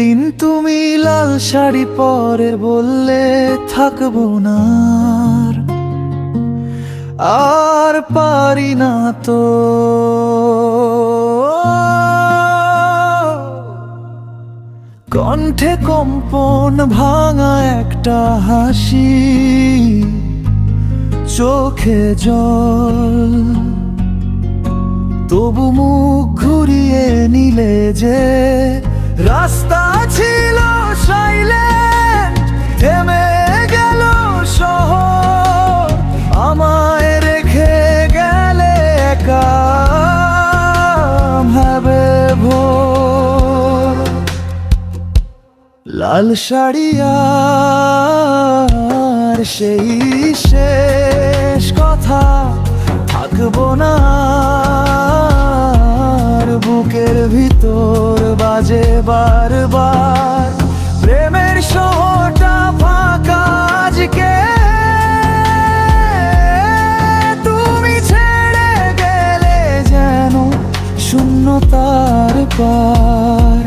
সেদিন তুমি লাল শাড়ি পরে বললে থাকবো না আর পারি না তো। কণ্ঠে কম্পন ভাঙা একটা হাসি, চোখে জল, তবু মুখ ঘুরিয়ে নিলে যে। রাস্তা ছিল সাইলেন্ট, থেমে গেল শহর, আমায় রেখে গেলে একা ভাবে ভোর। লাল শাড়ি আর সেই শেষ কথা, থাকবো না আর। বুকের ভিতর বাজে বারবার প্রেমের শহরটা ফাঁকা আজকে। তুমি ছেড়ে গেলে যেন শূন্যতার পার।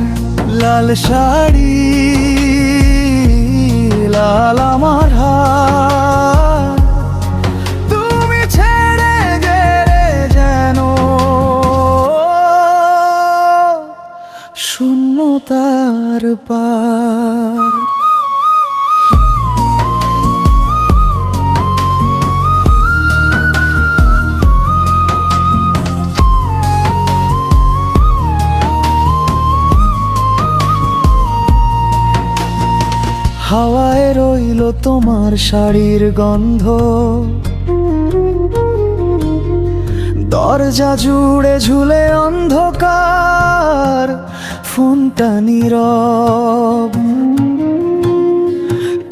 লাল শাড়ি লাল আমার হাত, তুমি ছেড়ে গেলে যেন শূন্যতার পার। হাওয়ায় রইল তোমার শাড়ির গন্ধ, দরজা জুড়ে ঝুলে অন্ধকার, ফোনটা নীরব,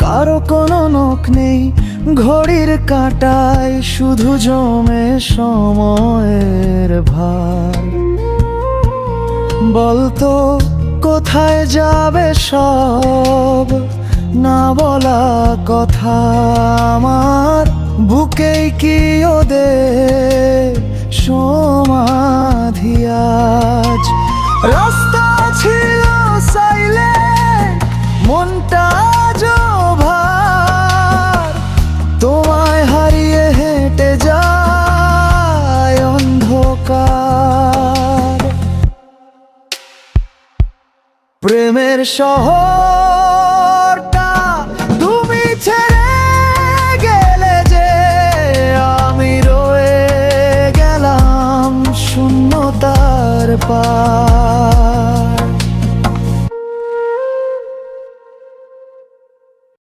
কারো কোনো নখ নেই ঘড়ির কাঁটায়, শুধু জমে সময়ের ভার। বলতো কোথায় যাবে সব না বলা কথা আমার, বুকেই কি ওদের সমাধি আজ। রাস্তা ছিল সাইলেন্ট, মনটা ভার, তোমায় হারিয়ে হেঁটে যায় অন্ধকার। প্রেমের শহরটা তুমি ছেড়ে গেলে যে, আমি রয়ে গেলাম শূন্যতার পার।